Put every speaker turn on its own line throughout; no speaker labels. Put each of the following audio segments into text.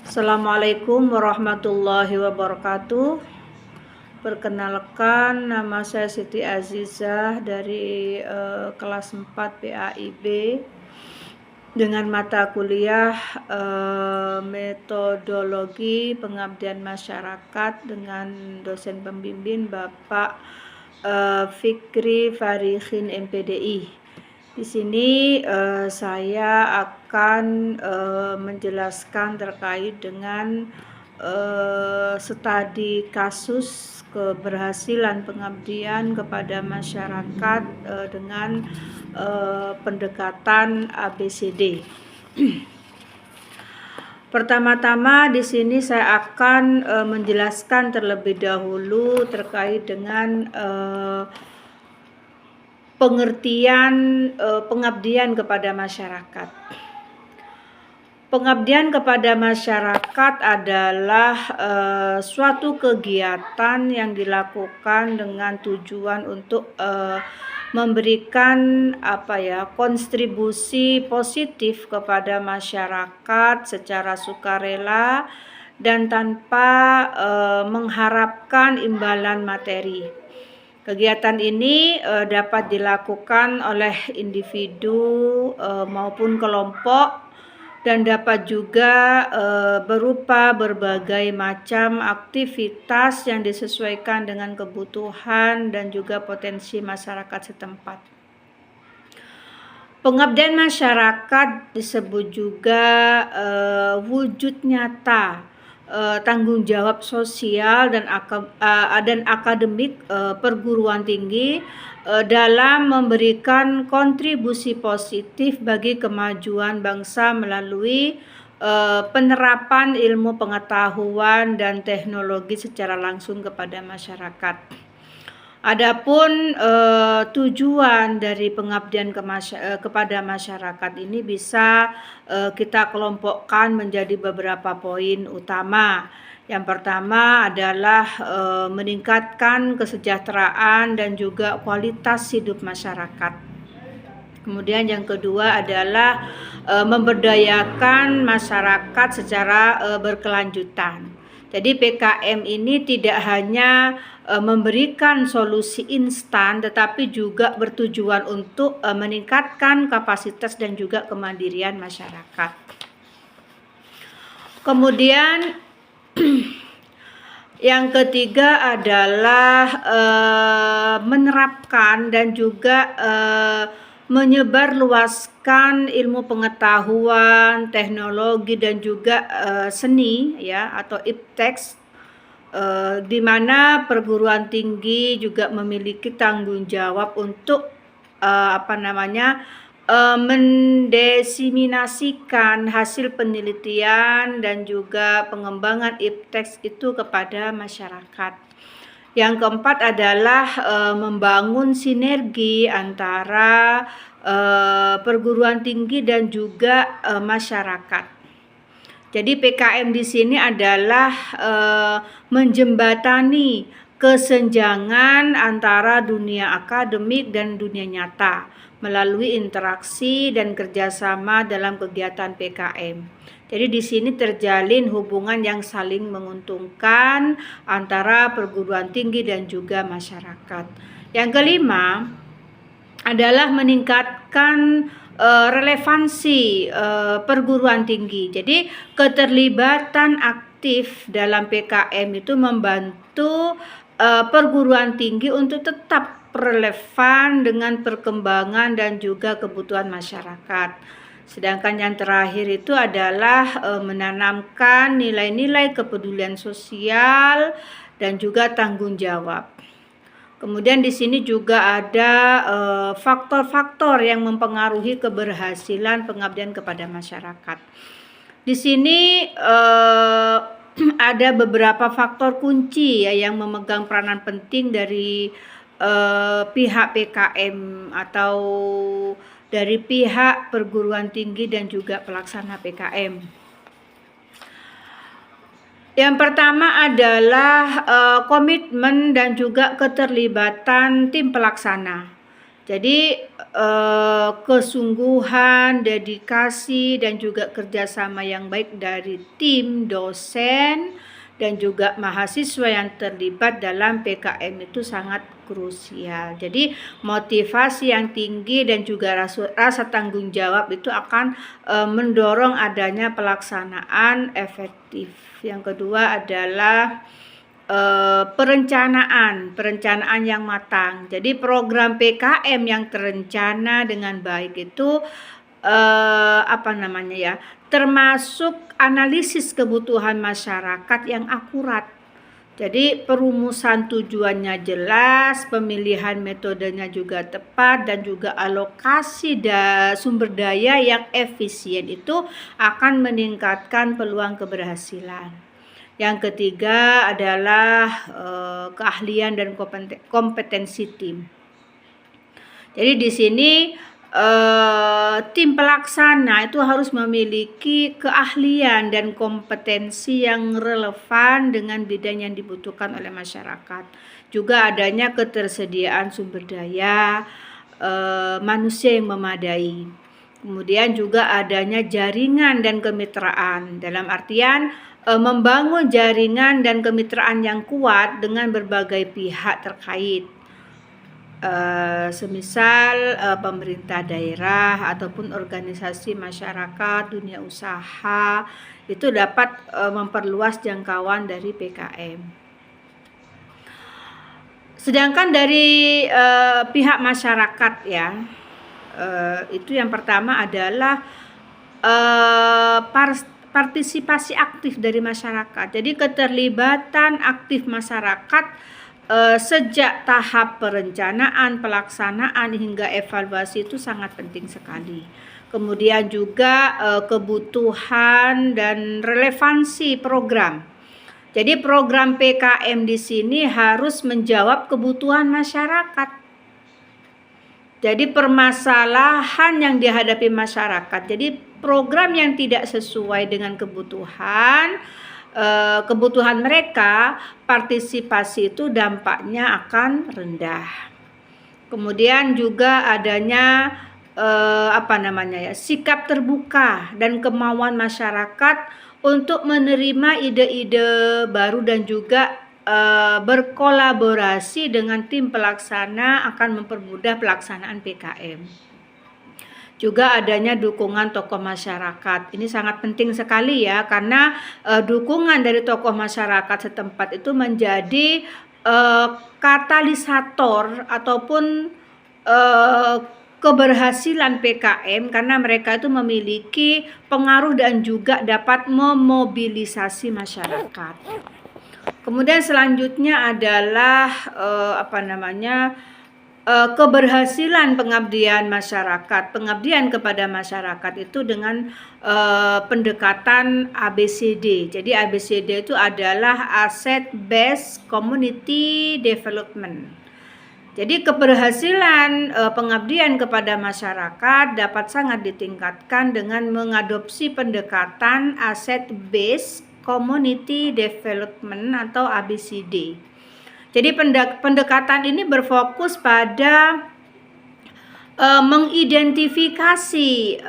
Assalamualaikum warahmatullahi wabarakatuh. Perkenalkan, nama saya Siti Azizah dari kelas 4 PAIB dengan mata kuliah metodologi pengabdian masyarakat dengan dosen pembimbing Bapak Fikri Farikhin MPDI. Di sini saya akan menjelaskan terkait dengan studi kasus keberhasilan pengabdian kepada masyarakat dengan pendekatan ABCD. Pertama-tama di sini saya akan menjelaskan terlebih dahulu terkait dengan pengertian pengabdian kepada masyarakat. Pengabdian kepada masyarakat adalah suatu kegiatan yang dilakukan dengan tujuan untuk memberikan kontribusi positif kepada masyarakat secara sukarela dan tanpa mengharapkan imbalan materi. Kegiatan ini dapat dilakukan oleh individu maupun kelompok dan dapat juga berupa berbagai macam aktivitas yang disesuaikan dengan kebutuhan dan juga potensi masyarakat setempat. Pengabdian masyarakat disebut juga wujud nyata tanggung jawab sosial dan akademik perguruan tinggi dalam memberikan kontribusi positif bagi kemajuan bangsa melalui penerapan ilmu pengetahuan dan teknologi secara langsung kepada masyarakat. Adapun tujuan dari pengabdian kepada masyarakat ini bisa kita kelompokkan menjadi beberapa poin utama. Yang pertama adalah meningkatkan kesejahteraan dan juga kualitas hidup masyarakat. Kemudian yang kedua adalah memberdayakan masyarakat secara berkelanjutan. Jadi PKM ini tidak hanya memberikan solusi instan, tetapi juga bertujuan untuk meningkatkan kapasitas dan juga kemandirian masyarakat. Kemudian yang ketiga adalah menerapkan dan juga menyebarluaskan ilmu pengetahuan, teknologi dan juga seni atau iptek, di mana perguruan tinggi juga memiliki tanggung jawab untuk mendesiminasikan hasil penelitian dan juga pengembangan iptek itu kepada masyarakat. Yang keempat adalah membangun sinergi antara perguruan tinggi dan juga masyarakat. Jadi PKM di sini adalah menjembatani kesenjangan antara dunia akademik dan dunia nyata melalui interaksi dan kerjasama dalam kegiatan PKM. Jadi di sini terjalin hubungan yang saling menguntungkan antara perguruan tinggi dan juga masyarakat. Yang kelima adalah meningkatkan relevansi perguruan tinggi. Jadi keterlibatan aktif dalam PKM itu membantu perguruan tinggi untuk tetap relevan dengan perkembangan dan juga kebutuhan masyarakat. Sedangkan yang terakhir itu adalah menanamkan nilai-nilai kepedulian sosial dan juga tanggung jawab. Kemudian di sini juga ada faktor-faktor yang mempengaruhi keberhasilan pengabdian kepada masyarakat. Di sini ada beberapa faktor kunci yang memegang peranan penting dari pihak PKM atau dari pihak perguruan tinggi dan juga pelaksana PKM. Yang pertama adalah komitmen dan juga keterlibatan tim pelaksana. Jadi kesungguhan, dedikasi, dan juga kerjasama yang baik dari tim, dosen, dan juga mahasiswa yang terlibat dalam PKM itu sangat krusial. Jadi motivasi yang tinggi dan juga rasa tanggung jawab itu akan mendorong adanya pelaksanaan efektif. Yang kedua adalah perencanaan yang matang. Jadi program PKM yang terencana dengan baik itu termasuk analisis kebutuhan masyarakat yang akurat. Jadi perumusan tujuannya jelas, pemilihan metodenya juga tepat, dan juga alokasi sumber daya yang efisien itu akan meningkatkan peluang keberhasilan. Yang ketiga adalah keahlian dan kompetensi tim. Jadi di sini tim pelaksana itu harus memiliki keahlian dan kompetensi yang relevan dengan bidang yang dibutuhkan oleh masyarakat. Juga adanya ketersediaan sumber daya manusia yang memadai. Kemudian juga adanya jaringan dan kemitraan, dalam artian membangun jaringan dan kemitraan yang kuat dengan berbagai pihak terkait, semisal pemerintah daerah ataupun organisasi masyarakat, dunia usaha, itu dapat memperluas jangkauan dari PKM. Sedangkan dari pihak masyarakat ya, itu yang pertama adalah partisipasi aktif dari masyarakat. Jadi keterlibatan aktif masyarakat sejak tahap perencanaan, pelaksanaan hingga evaluasi itu sangat penting sekali. Kemudian juga kebutuhan dan relevansi program. Jadi program PKM di sini harus menjawab kebutuhan masyarakat. Jadi permasalahan yang dihadapi masyarakat. Jadi program yang tidak sesuai dengan kebutuhan mereka, partisipasi itu dampaknya akan rendah. Kemudian juga adanya sikap terbuka dan kemauan masyarakat untuk menerima ide-ide baru dan juga berkolaborasi dengan tim pelaksana akan mempermudah pelaksanaan PKM. Juga adanya dukungan tokoh masyarakat. Ini sangat penting sekali ya, karena dukungan dari tokoh masyarakat setempat itu menjadi katalisator ataupun keberhasilan PKM, karena mereka itu memiliki pengaruh dan juga dapat memobilisasi masyarakat. Kemudian selanjutnya adalah keberhasilan pengabdian masyarakat. Pengabdian kepada masyarakat itu dengan pendekatan ABCD. Jadi ABCD itu adalah Asset Based Community Development. Jadi keberhasilan pengabdian kepada masyarakat dapat sangat ditingkatkan dengan mengadopsi pendekatan Asset Based Community Development atau ABCD. Jadi pendekatan ini berfokus pada mengidentifikasi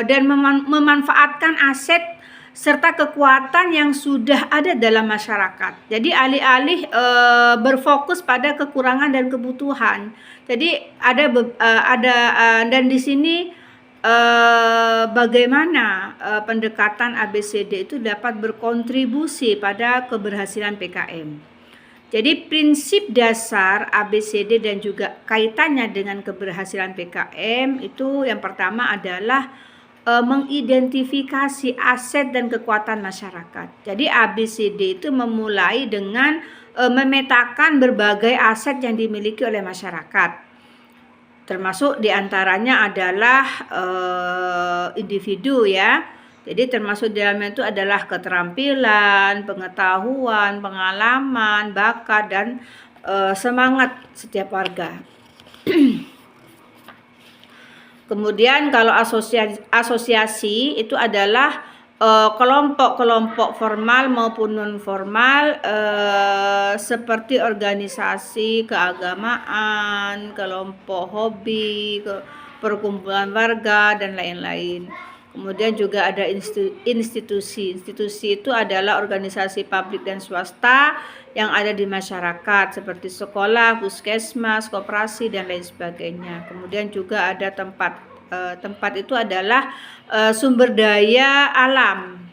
dan memanfaatkan aset serta kekuatan yang sudah ada dalam masyarakat. Jadi alih-alih berfokus pada kekurangan dan kebutuhan. Jadi dan di sini bagaimana pendekatan ABCD itu dapat berkontribusi pada keberhasilan PKM. Jadi prinsip dasar ABCD dan juga kaitannya dengan keberhasilan PKM itu yang pertama adalah mengidentifikasi aset dan kekuatan masyarakat. Jadi ABCD itu memulai dengan memetakan berbagai aset yang dimiliki oleh masyarakat. Termasuk diantaranya adalah individu ya. Jadi termasuk dalamnya itu adalah keterampilan, pengetahuan, pengalaman, bakat, dan semangat setiap warga. Kemudian kalau asosiasi itu adalah kelompok-kelompok formal maupun non formal, seperti organisasi keagamaan, kelompok hobi, perkumpulan warga dan lain-lain. Kemudian juga ada institusi. Institusi itu adalah organisasi publik dan swasta yang ada di masyarakat seperti sekolah, puskesmas, koperasi dan lain sebagainya. Kemudian juga ada tempat itu adalah sumber daya alam,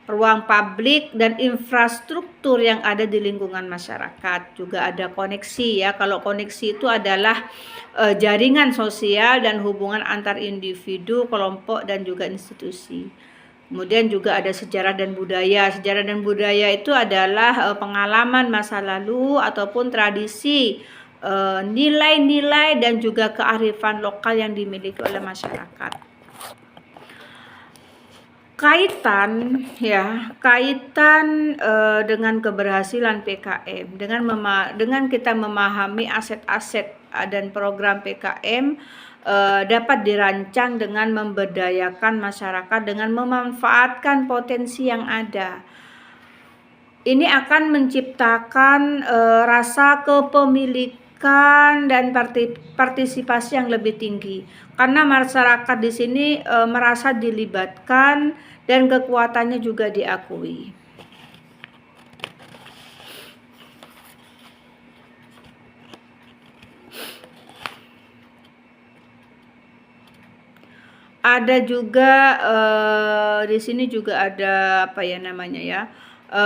ruang publik dan infrastruktur yang ada di lingkungan masyarakat. Juga ada koneksi ya. Kalau koneksi itu adalah jaringan sosial dan hubungan antar individu, kelompok dan juga institusi. Kemudian juga ada sejarah dan budaya. Sejarah dan budaya itu adalah pengalaman masa lalu ataupun tradisi, nilai-nilai dan juga kearifan lokal yang dimiliki oleh masyarakat. Kaitan dengan keberhasilan PKM, dengan kita memahami aset-aset dan program PKM dapat dirancang dengan memberdayakan masyarakat dengan memanfaatkan potensi yang ada. Ini akan menciptakan rasa kepemilikan dan partisipasi yang lebih tinggi, karena masyarakat di sini merasa dilibatkan dan kekuatannya juga diakui. Ada juga di sini juga ada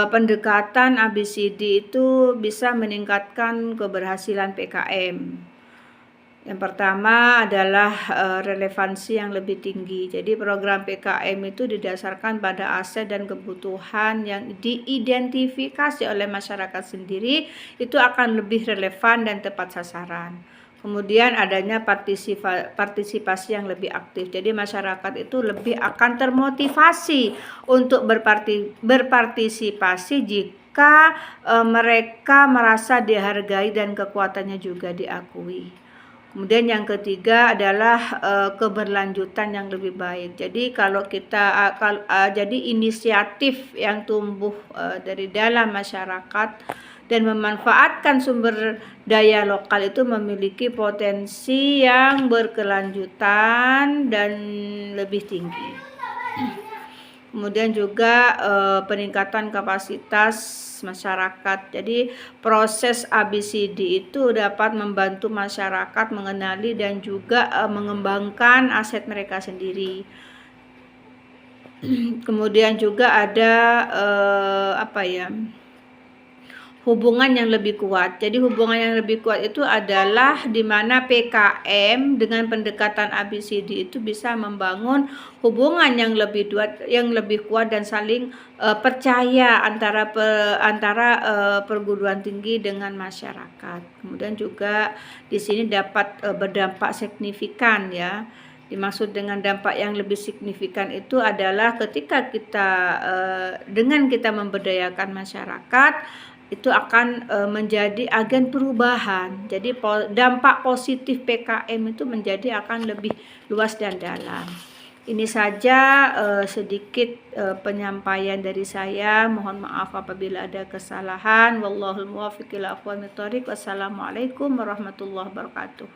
pendekatan ABCD itu bisa meningkatkan keberhasilan PKM. Yang pertama adalah relevansi yang lebih tinggi. Jadi program PKM itu didasarkan pada aset dan kebutuhan yang diidentifikasi oleh masyarakat sendiri, itu akan lebih relevan dan tepat sasaran. Kemudian adanya partisipasi yang lebih aktif. Jadi masyarakat itu lebih akan termotivasi untuk berpartisipasi jika mereka merasa dihargai dan kekuatannya juga diakui. Kemudian yang ketiga adalah keberlanjutan yang lebih baik. Jadi kalau kita jadi inisiatif yang tumbuh dari dalam masyarakat dan memanfaatkan sumber daya lokal itu memiliki potensi yang berkelanjutan dan lebih tinggi. Kemudian juga peningkatan kapasitas masyarakat. Jadi proses ABCD itu dapat membantu masyarakat mengenali dan juga mengembangkan aset mereka sendiri. Kemudian juga ada hubungan yang lebih kuat. Jadi hubungan yang lebih kuat itu adalah di mana PKM dengan pendekatan ABCD itu bisa membangun hubungan yang lebih kuat dan saling percaya antara perguruan tinggi dengan masyarakat. Kemudian juga di sini dapat berdampak signifikan ya. Dimaksud dengan dampak yang lebih signifikan itu adalah ketika dengan kita memberdayakan masyarakat, itu akan menjadi agen perubahan. Jadi dampak positif PKM itu akan lebih luas dan dalam. Ini saja sedikit penyampaian dari saya. Mohon maaf apabila ada kesalahan. Wallahul muwaffiq ila aqwamit thoriq. Wassalamualaikum warahmatullahi wabarakatuh.